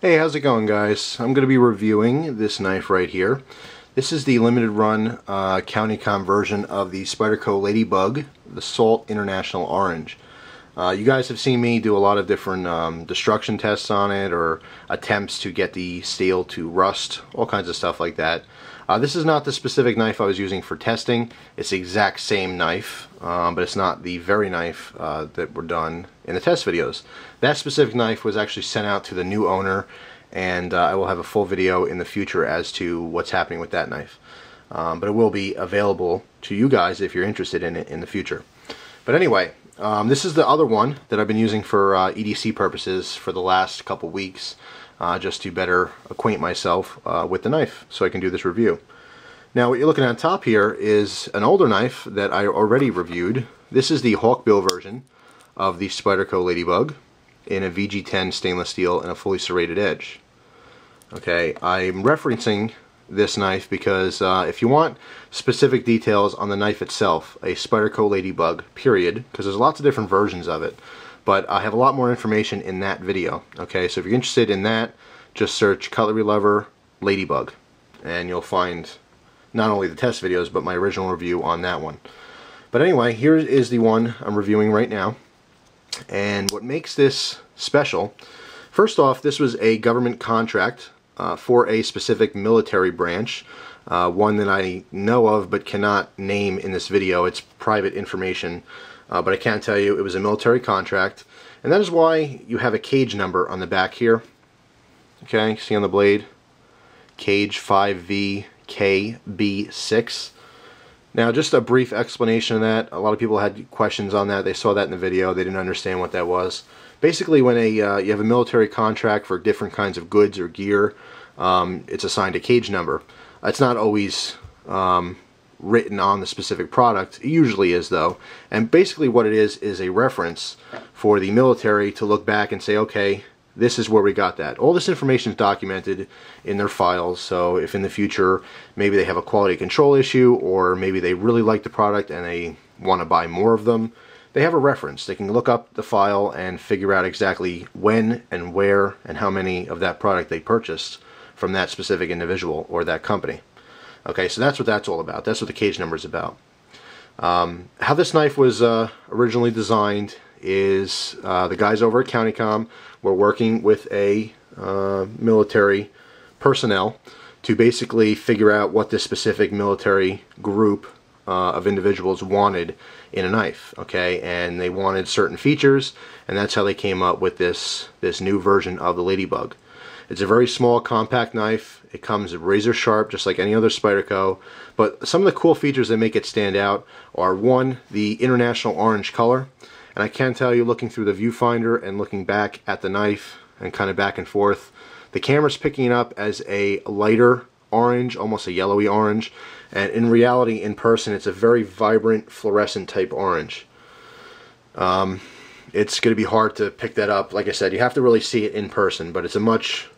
Hey, how's it going, guys? I'm going to be reviewing this knife right here. This is the limited run Countycomm version of the Spyderco Ladybug, the Salt International Orange. You guys have seen me do a lot of different destruction tests on it, or attempts to get the steel to rust, all kinds of stuff like that. This is not the specific knife I was using for testing. It's the exact same knife, but it's not the very knife that were done in the test videos. That specific knife was actually sent out to the new owner, and I will have a full video in the future as to what's happening with that knife. But it will be available to you guys if you're interested in it in the future. But anyway, this is the other one that I've been using for EDC purposes for the last couple weeks. Just to better acquaint myself with the knife so I can do this review. Now what you're looking at on top here is an older knife that I already reviewed. This is the Hawkbill version of the Spyderco Ladybug in a VG10 stainless steel and a fully serrated edge. Okay, I'm referencing this knife because if you want specific details on the knife itself, a Spyderco Ladybug, period, because there's lots of different versions of it. But I have a lot more information in that video. Okay, so if you're interested in that, just search cutlerylover Ladybug, and you'll find not only the test videos, but my original review on that one. But anyway, here is the one I'm reviewing right now. And what makes this special, first off, this was a government contract for a specific military branch, one that I know of but cannot name in this video. It's private information. But I can tell you it was a military contract, and that is why you have a cage number on the back here. Okay, see on the blade? Cage 5VKB6. Now, just a brief explanation of that. A lot of people had questions on that. They saw that in the video. They didn't understand what that was. Basically, when you have a military contract for different kinds of goods or gear, it's assigned a cage number. It's not always written on the specific product. It usually is, though, and basically what it is a reference for the military to look back and say, okay, this is where we got that. All this information is documented in their files, so if in the future maybe they have a quality control issue, or maybe they really like the product and they want to buy more of them, they have a reference. They can look up the file and figure out exactly when and where and how many of that product they purchased from that specific individual or that company. Okay, so that's what that's all about. That's what the cage number is about. How this knife was originally designed is the guys over at Countycomm were working with a military personnel to basically figure out what this specific military group of individuals wanted in a knife. Okay, and they wanted certain features, and that's how they came up with this new version of the Ladybug. It's a very small, compact knife. It comes razor sharp, just like any other Spyderco. But some of the cool features that make it stand out are, one, the international orange color. And I can tell you, looking through the viewfinder and looking back at the knife and kind of back and forth, the camera's picking it up as a lighter orange, almost a yellowy orange. And in reality, in person, it's a very vibrant, fluorescent type orange. It's going to be hard to pick that up. Like I said, you have to really see it in person, but it's a much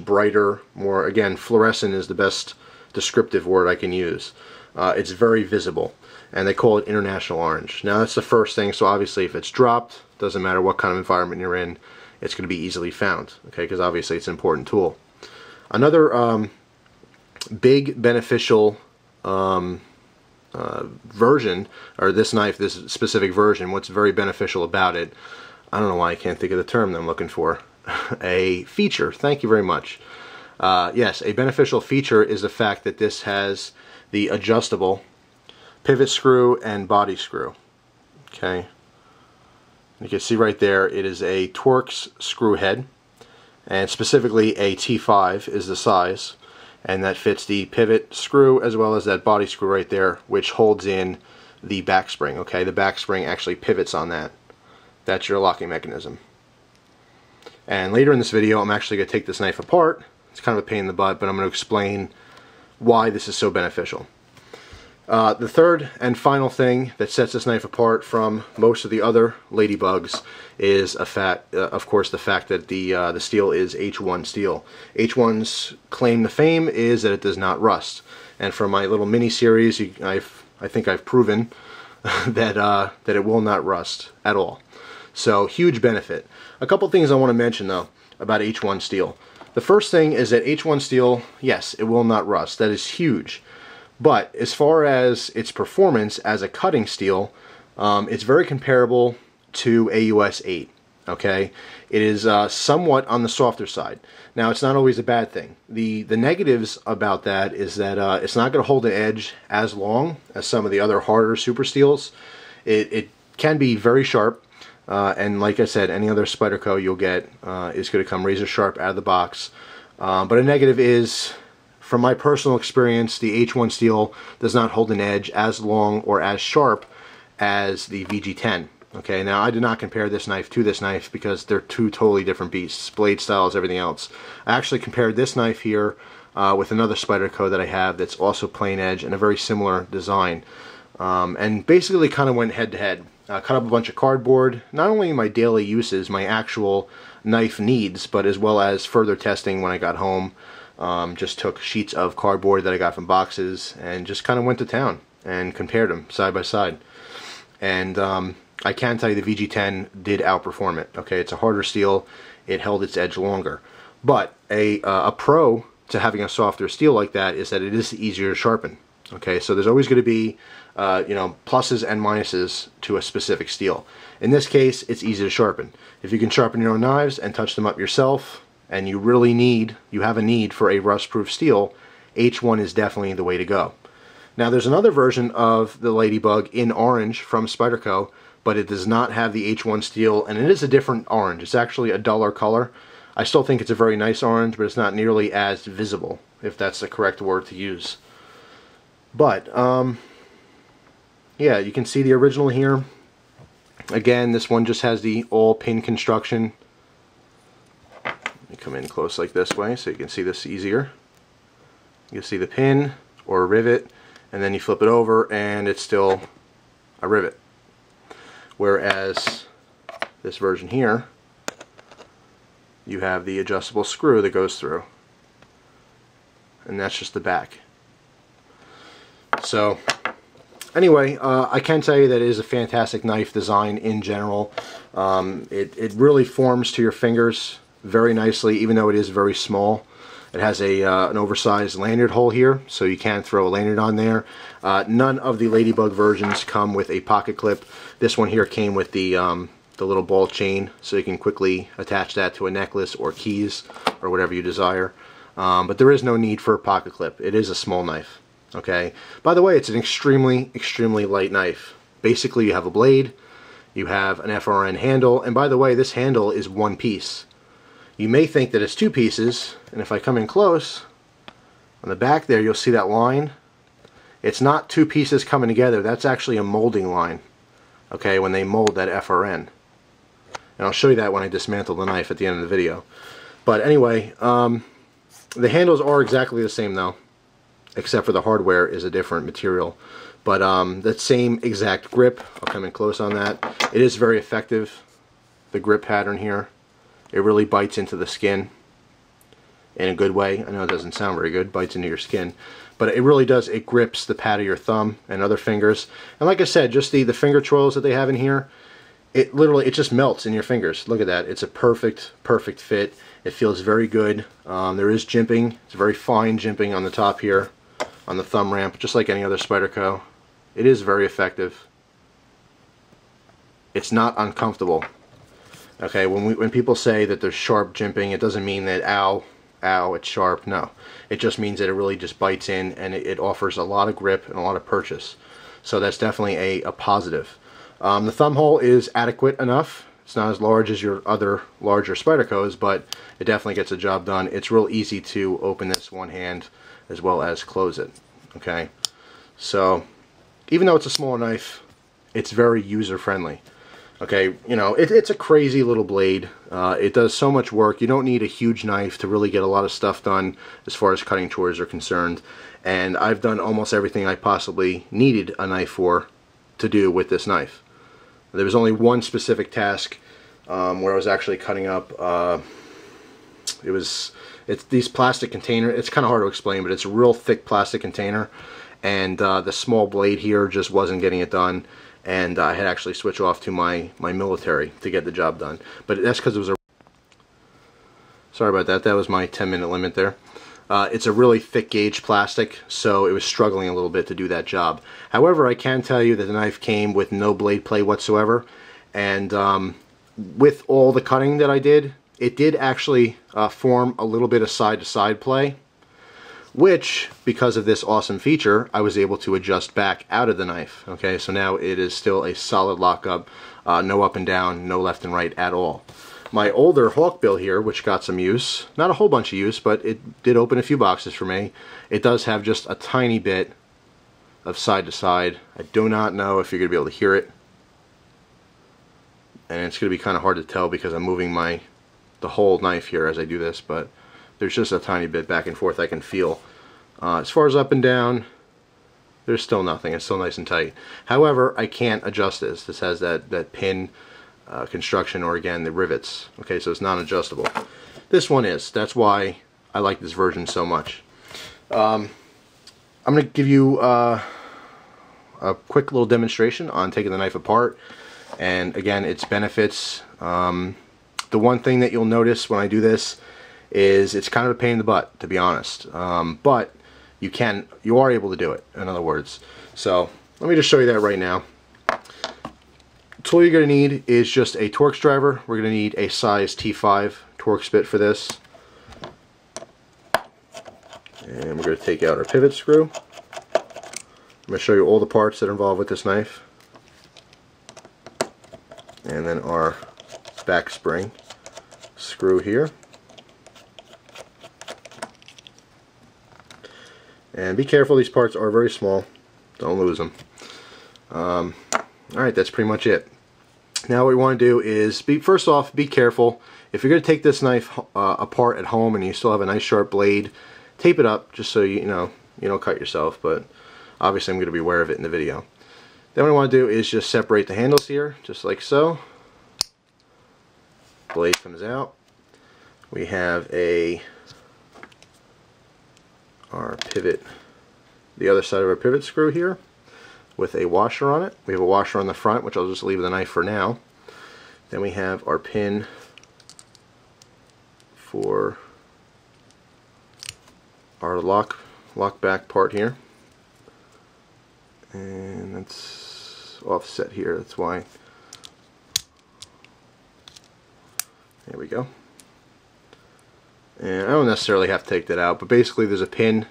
brighter, more, again, fluorescent is the best descriptive word I can use. It's very visible, and they call it international orange. Now that's the first thing, so obviously if it's dropped, doesn't matter what kind of environment you're in, it's going to be easily found, okay, because obviously it's an important tool. Another big beneficial version, or this knife, this specific version, what's very beneficial about it, I don't know why I can't think of the term that I'm looking for. A feature, thank you very much. Yes, a beneficial feature is the fact that this has the adjustable pivot screw and body screw. Okay, you can see right there it is a Torx screw head, and specifically a T5 is the size, and that fits the pivot screw as well as that body screw right there, which holds in the back spring. Okay, the back spring actually pivots on that. That's your locking mechanism. And later in this video, I'm actually going to take this knife apart. It's kind of a pain in the butt, but I'm going to explain why this is so beneficial. The third and final thing that sets this knife apart from most of the other Ladybugs is, of course, the fact that the steel is H1 steel. H1's claim to fame is that it does not rust. And from my little mini-series, I think I've proven that it will not rust at all. So, huge benefit. A couple things I want to mention, though, about H1 steel. The first thing is that H1 steel, yes, it will not rust. That is huge. But as far as its performance as a cutting steel, it's very comparable to a US 8. Okay, it is somewhat on the softer side. Now, it's not always a bad thing. The negatives about that is that it's not going to hold the edge as long as some of the other harder super steels. It can be very sharp, and like I said, any other Spyderco you'll get is going to come razor sharp out of the box. But a negative is, from my personal experience, the H1 steel does not hold an edge as long or as sharp as the VG10. Okay, now I did not compare this knife to this knife because they're two totally different beasts, blade styles, everything else. I actually compared this knife here with another Spyderco that I have that's also plain edge and a very similar design. And basically kind of went head to head. Cut up a bunch of cardboard, not only my daily uses, my actual knife needs, but as well as further testing when I got home. Just took sheets of cardboard that I got from boxes and just kind of went to town and compared them side by side. And I can tell you the VG10 did outperform it. Okay, it's a harder steel. It held its edge longer. But a pro to having a softer steel like that is that it is easier to sharpen. Okay, so there's always going to be you know, pluses and minuses to a specific steel. In this case, it's easy to sharpen. If you can sharpen your own knives and touch them up yourself, and you have a need for a rust-proof steel, H1 is definitely the way to go. Now, there's another version of the Ladybug in orange from Spyderco, but it does not have the H1 steel, and it is a different orange. It's actually a duller color. I still think it's a very nice orange, but it's not nearly as visible, if that's the correct word to use. But, yeah, you can see the original here. Again, this one just has the all-pin construction. Let me come in close like this way so you can see this easier. You can see the pin or a rivet, and then you flip it over, and it's still a rivet. Whereas this version here, you have the adjustable screw that goes through, and that's just the back. So anyway, I can tell you that it is a fantastic knife design in general. It really forms to your fingers very nicely, even though it is very small. It has an oversized lanyard hole here, so you can throw a lanyard on there. None of the Ladybug versions come with a pocket clip. This one here came with the little ball chain, so you can quickly attach that to a necklace or keys or whatever you desire. But there is no need for a pocket clip. It is a small knife. Okay. By the way, it's an extremely, extremely light knife. Basically, you have a blade, you have an FRN handle, and by the way, this handle is one piece. You may think that it's two pieces, and if I come in close, on the back there, you'll see that line. It's not two pieces coming together. That's actually a molding line. Okay, when they mold that FRN. And I'll show you that when I dismantle the knife at the end of the video. But anyway, the handles are exactly the same though, except for the hardware is a different material. But that same exact grip, I'll come in close on that. It is very effective, the grip pattern here. It really bites into the skin in a good way. I know it doesn't sound very good, bites into your skin. But it really does, it grips the pad of your thumb and other fingers. And like I said, just the finger twirls that they have in here, it just melts in your fingers. Look at that. It's a perfect fit. It feels very good. There is jimping. It's very fine jimping on the top here, on the thumb ramp, just like any other Spyderco. It is very effective. It's not uncomfortable. Okay, when people say that there's sharp jimping, it doesn't mean that ow, it's sharp. No, it just means that it really just bites in, and it offers a lot of grip and a lot of purchase. So that's definitely a positive. The thumb hole is adequate enough. It's not as large as your other larger Spydercos, but it definitely gets the job done. It's real easy to open this one hand as well as close it. Okay, so even though it's a smaller knife, it's very user-friendly. Okay, you know, it's a crazy little blade. It does so much work. You don't need a huge knife to really get a lot of stuff done as far as cutting chores are concerned. And I've done almost everything I possibly needed a knife for to do with this knife. There was only one specific task where I was actually cutting up. It's these plastic containers. It's kind of hard to explain, but it's a real thick plastic container. And the small blade here just wasn't getting it done. And I had actually switched off to my military to get the job done. But that's because it was a... Sorry about that. That was my 10-minute limit there. It's a really thick gauge plastic, so it was struggling a little bit to do that job. However, I can tell you that the knife came with no blade play whatsoever, and with all the cutting that I did, it did actually form a little bit of side-to-side play, which, because of this awesome feature, I was able to adjust back out of the knife. Okay, so now it is still a solid lockup, no up and down, no left and right at all. My older Hawkbill here, which got some use, not a whole bunch of use, but it did open a few boxes for me. It does have just a tiny bit of side-to-side. I do not know if you're going to be able to hear it. And it's going to be kind of hard to tell because I'm moving the whole knife here as I do this, but there's just a tiny bit back and forth I can feel. As far as up and down, there's still nothing. It's still nice and tight. However, I can't adjust this. This has that pin construction, or again, the rivets. Okay, so it's non-adjustable. This one is. That's why I like this version so much. I'm going to give you a quick little demonstration on taking the knife apart, and again, its benefits. The one thing that you'll notice when I do this is it's kind of a pain in the butt, to be honest, but you are able to do it, in other words. So let me just show you that right now. The tool you're going to need is just a Torx driver. We're going to need a size T5 Torx bit for this. And we're going to take out our pivot screw. I'm going to show you all the parts that are involved with this knife. And then our back spring screw here. And be careful, these parts are very small. Don't lose them. Alright, that's pretty much it. Now what we want to do is, first off, be careful. If you're going to take this knife apart at home and you still have a nice sharp blade, tape it up just so you don't cut yourself, but obviously I'm going to be aware of it in the video. Then what I want to do is just separate the handles here, just like so. Blade comes out. We have our pivot, the other side of our pivot screw here with a washer on it. We have a washer on the front, which I'll just leave the knife for now. Then we have our pin for our lock back part here, and that's offset here, that's why. There we go. And I don't necessarily have to take that out, but basically there's a pin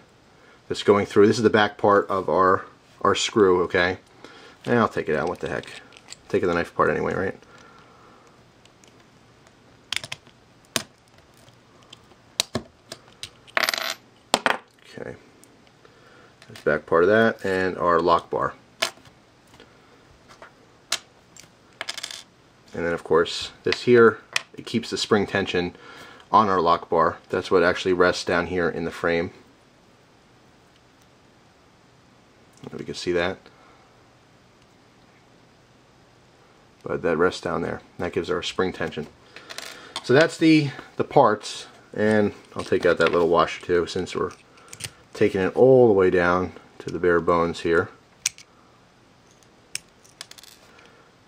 that's going through. This is the back part of our screw, okay? And I'll take it out, what the heck. Taking the knife apart anyway, right? Okay. There's the back part of that, and our lock bar. And then of course, this here, it keeps the spring tension on our lock bar. That's what actually rests down here in the frame. If we can see that. But that rests down there. That gives our spring tension. So that's the parts, and I'll take out that little washer too, since we're taking it all the way down to the bare bones here.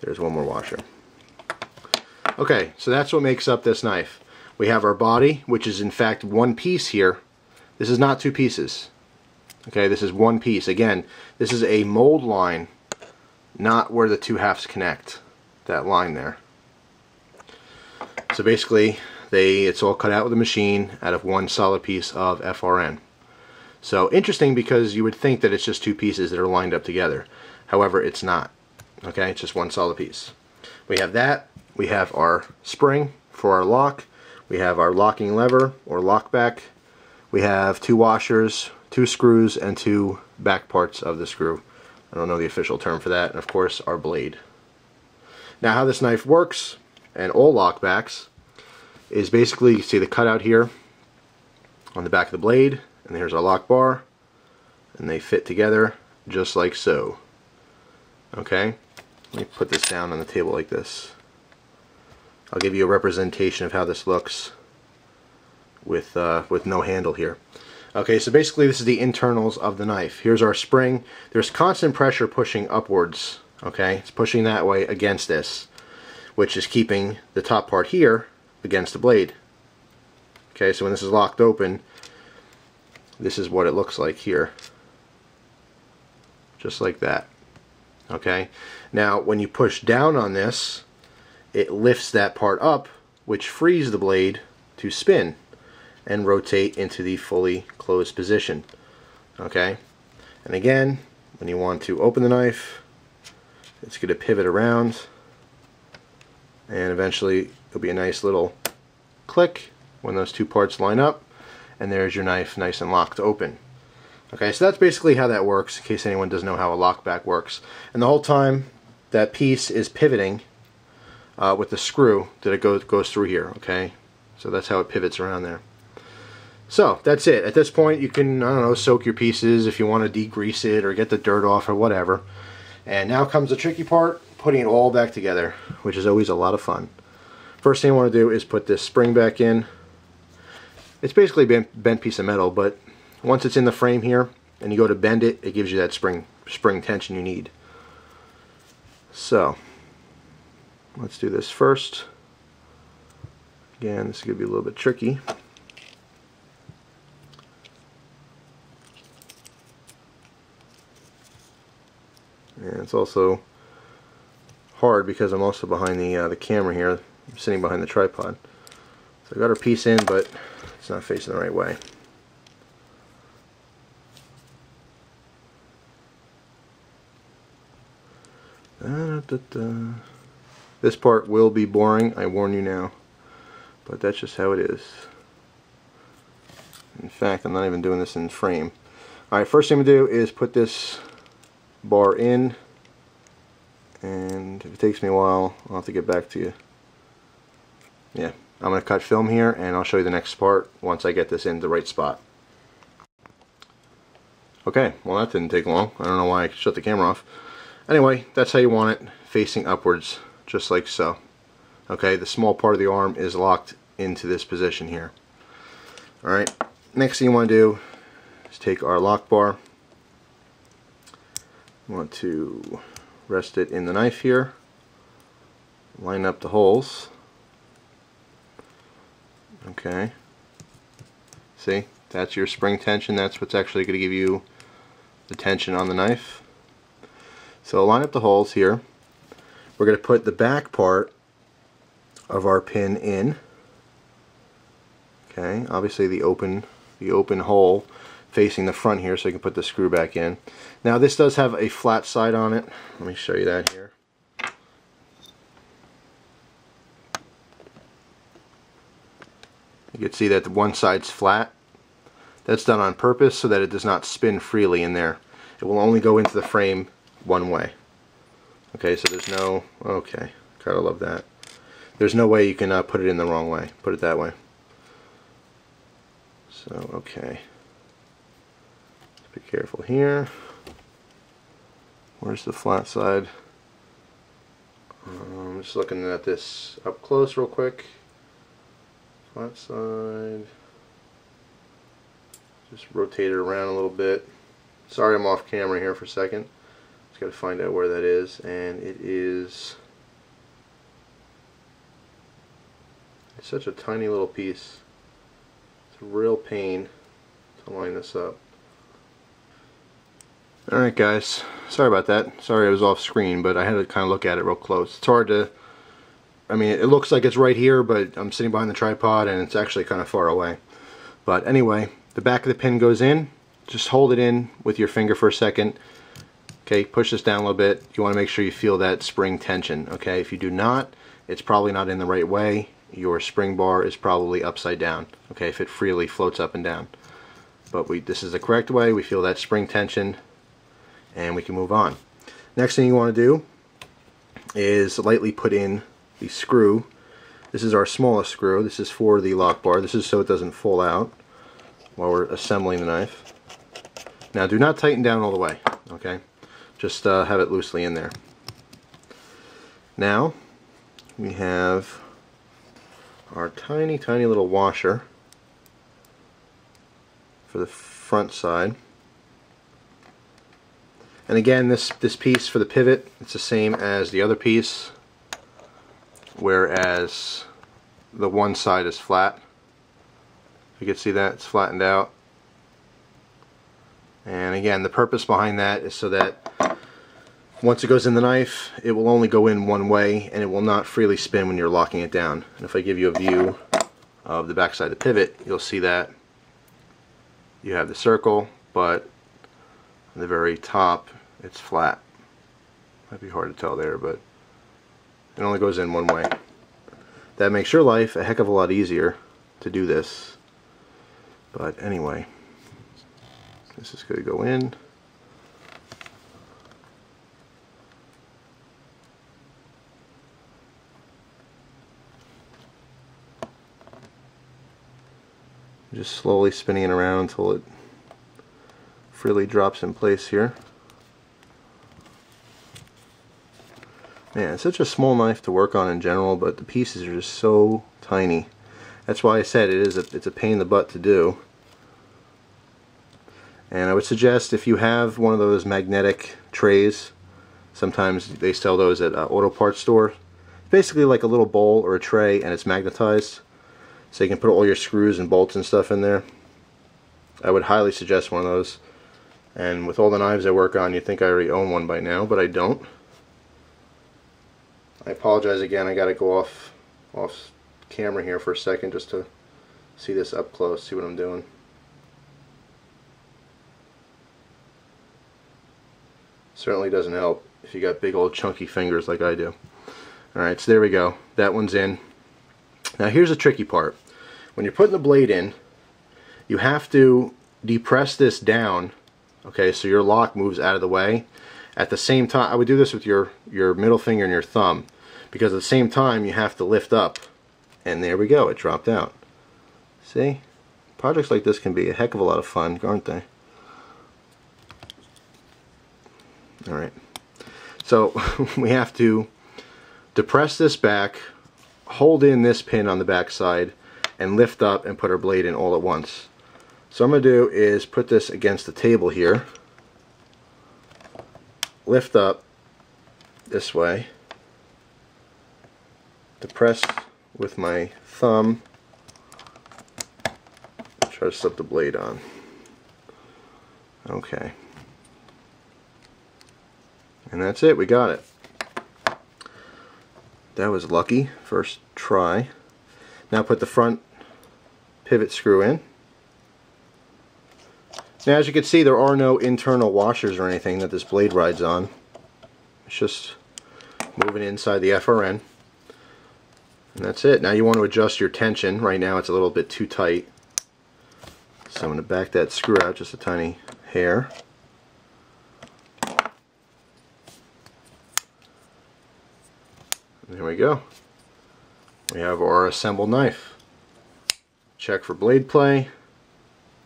There's one more washer. Okay, so that's what makes up this knife. We have our body, which is in fact one piece here. This is not two pieces. Okay, this is one piece. Again, this is a mold line, not where the two halves connect. That line there. So basically, it's all cut out with a machine out of one solid piece of FRN. So interesting, because you would think that it's just two pieces that are lined up together. However, it's not. Okay, it's just one solid piece. We have that. We have our spring for our lock. We have our locking lever or lock back. We have two washers, two screws, and two back parts of the screw. I don't know the official term for that. And of course, our blade. Now, how this knife works, and all lock backs, is basically, you see the cutout here on the back of the blade, and here's our lock bar, and they fit together just like so. Okay, let me put this down on the table like this. I'll give you a representation of how this looks with no handle here. Okay, so basically this is the internals of the knife. Here's our spring. There's constant pressure pushing upwards. Okay, it's pushing that way against this, which is keeping the top part here against the blade. Okay, so when this is locked open, this is what it looks like here. Just like that. Okay, now when you push down on this, it lifts that part up, which frees the blade to spin and rotate into the fully closed position. Okay, and again, when you want to open the knife, it's going to pivot around, and eventually it'll be a nice little click when those two parts line up, and there's your knife nice and locked open. Okay, so that's basically how that works, in case anyone doesn't know how a lockback works. And the whole time that piece is pivoting with the screw that it goes through here. Okay, so that's how it pivots around there. So that's it. At this point, you can, I don't know, soak your pieces if you want to degrease it or get the dirt off or whatever. And now comes the tricky part, putting it all back together, which is always a lot of fun. First thing I want to do is put this spring back in. It's basically a bent piece of metal, but once it's in the frame here and you go to bend it, it gives you that spring tension you need. So let's do this first. Again, this is going to be a little bit tricky. And it's also hard because I'm also behind the camera here. I'm sitting behind the tripod. So I got our piece in, but it's not facing the right way. This part will be boring, I warn you now, but that's just how it is. In fact, I'm not even doing this in frame. Alright, first thing I'm going to do is put this bar in, and if it takes me a while, I'll have to get back to you. Yeah, I'm going to cut film here, and I'll show you the next part once I get this in the right spot. Okay, well that didn't take long. I don't know why I shut the camera off. Anyway, that's how you want it, facing upwards, just like so. Okay, the small part of the arm is locked into this position here. Alright, next thing you want to do is take our lock bar. You want to rest it in the knife here, line up the holes. Okay, see, that's your spring tension. That's what's actually going to give you the tension on the knife. So line up the holes here. We're going to put the back part of our pin in. Okay, obviously the open hole facing the front here, so you can put the screw back in. Now this does have a flat side on it. Let me show you that here. You can see that the one side's flat. That's done on purpose so that it does not spin freely in there. It will only go into the frame one way. Okay, so there's no, okay, gotta love that. There's no way you can put it in the wrong way, put it that way. So, okay. Be careful here. Where's the flat side? I'm just looking at this up close real quick. Flat side. Just rotate it around a little bit. Sorry I'm off camera here for a second. Just got to find out where that is, and it is, it's such a tiny little piece. It's a real pain to line this up. Alright guys, sorry about that. Sorry I was off screen, but I had to kind of look at it real close. It's hard to, I mean, it looks like it's right here, but I'm sitting behind the tripod and it's actually kind of far away. But anyway, the back of the pin goes in. Just hold it in with your finger for a second. Okay, push this down a little bit. You want to make sure you feel that spring tension. Okay, if you do not, it's probably not in the right way. Your spring bar is probably upside down. Okay, if it freely floats up and down. But this is the correct way. We feel that spring tension, and we can move on. Next thing you want to do is lightly put in the screw. This is our smallest screw. This is for the lock bar. This is so it doesn't fall out while we're assembling the knife. Now do not tighten down all the way, okay? Just have it loosely in there. Now we have our tiny little washer for the front side. And again, this piece for the pivot, it's the same as the other piece, whereas the one side is flat. You can see that it's flattened out. And again, the purpose behind that is so that once it goes in the knife, it will only go in one way and it will not freely spin when you're locking it down. And if I give you a view of the backside of the pivot, you'll see that you have the circle, but on the very top it's flat. Might be hard to tell there, but it only goes in one way. That makes your life a heck of a lot easier to do this. But anyway, this is going to go in. Just slowly spinning it around until it freely drops in place here. Man, it's such a small knife to work on in general, but the pieces are just so tiny. That's why I said it's a pain in the butt to do. And I would suggest if you have one of those magnetic trays, sometimes they sell those at auto parts store. It's basically like a little bowl or a tray, and it's magnetized, so you can put all your screws and bolts and stuff in there. I would highly suggest one of those. And with all the knives I work on, you'd think I already own one by now, but I don't. I apologize again, I gotta go off camera here for a second just to see this up close, see what I'm doing. Certainly doesn't help if you got big old chunky fingers like I do. Alright, so there we go. That one's in. Now here's the tricky part. When you're putting the blade in, you have to depress this down, okay, so your lock moves out of the way. At the same time, I would do this with your middle finger and your thumb, because at the same time you have to lift up, and there we go, it dropped out. See? Projects like this can be a heck of a lot of fun, aren't they? Alright, so we have to depress this back, hold in this pin on the back side, and lift up and put our blade in all at once. So what I'm going to do is put this against the table here, lift up this way, depress with my thumb, try to slip the blade on. Okay. And that's it, we got it. That was lucky, first try. Now put the front pivot screw in. Now as you can see, there are no internal washers or anything that this blade rides on. It's just moving inside the FRN. And that's it. Now you want to adjust your tension. Right now it's a little bit too tight. So I'm going to back that screw out just a tiny hair. There we go. We have our assembled knife. Check for blade play.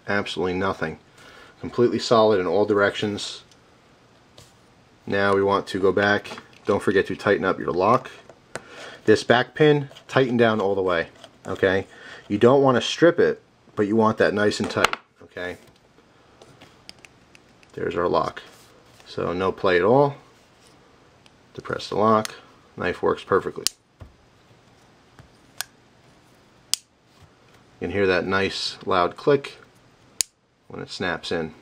Absolutely nothing. Completely solid in all directions. Now we want to go back. Don't forget to tighten up your lock. This back pin, tighten down all the way. Okay? You don't want to strip it, but you want that nice and tight. Okay? There's our lock. So no play at all. Depress the lock. Knife works perfectly. You can hear that nice loud click when it snaps in.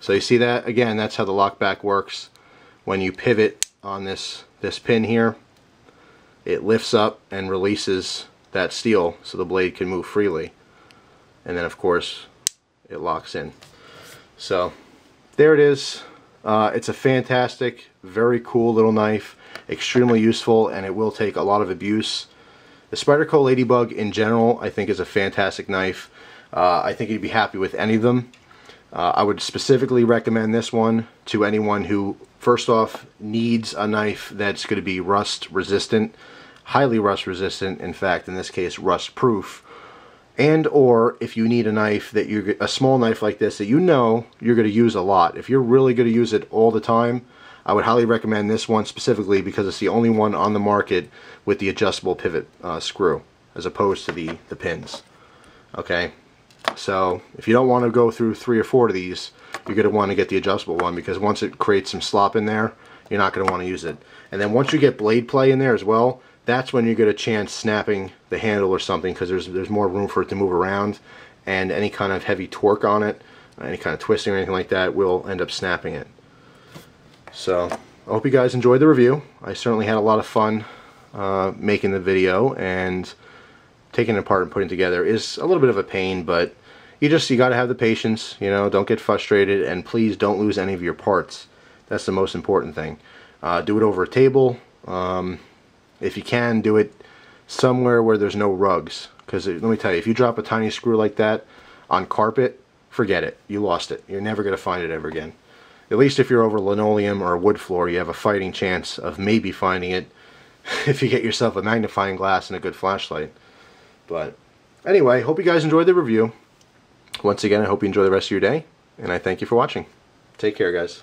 So you see that? Again, that's how the lock back works. When you pivot on this pin here, it lifts up and releases that steel so the blade can move freely. And then of course it locks in. So there it is. It's a fantastic, very cool little knife. Extremely useful, and it will take a lot of abuse. The Spyderco Ladybug in general I think is a fantastic knife. I think you'd be happy with any of them. I would specifically recommend this one to anyone who first off needs a knife that's going to be rust resistant, highly rust resistant, in fact in this case rust proof, and or if you need a knife that a small knife like this that you know you're going to use a lot. If you're really going to use it all the time, I would highly recommend this one specifically because it's the only one on the market with the adjustable pivot screw as opposed to the pins. Okay, so if you don't want to go through 3 or 4 of these, you're going to want to get the adjustable one, because once it creates some slop in there, you're not going to want to use it. And then once you get blade play in there as well, that's when you get a chance snapping the handle or something, because there's more room for it to move around, and any kind of heavy torque on it, any kind of twisting or anything like that, will end up snapping it. So I hope you guys enjoyed the review. I certainly had a lot of fun making the video, and taking it apart and putting it together is a little bit of a pain, but you got to have the patience, you know, don't get frustrated, and please don't lose any of your parts. That's the most important thing. Do it over a table. If you can, do it somewhere where there's no rugs, because let me tell you, if you drop a tiny screw like that on carpet, forget it. You lost it. You're never going to find it ever again. At least if you're over linoleum or a wood floor, you have a fighting chance of maybe finding it if you get yourself a magnifying glass and a good flashlight. But anyway, hope you guys enjoyed the review. Once again, I hope you enjoy the rest of your day, and I thank you for watching. Take care, guys.